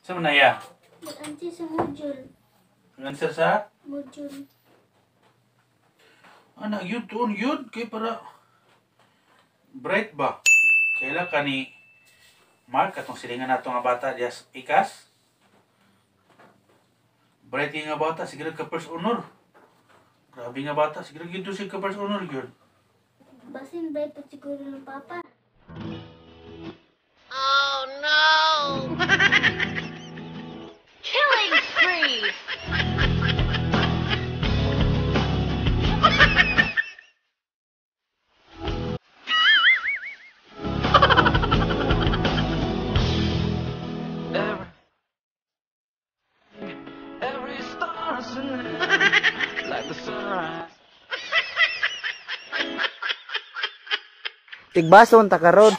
Sa manaya? Nag-answer sa module. Answer sa? Module. Anak, yun tuon yun. Kaya para bright ba? Kailan ka ni Mark atong silingan nato nga bata dias ikas? Bright nga bata, siguro ka first honor. Grabe nga bata, siguro gito siya ka first honor yun. Basin ba ito siguro ng papa? Oh no! Killing spree! Every star's like the sunrise. Tigbason ta karon.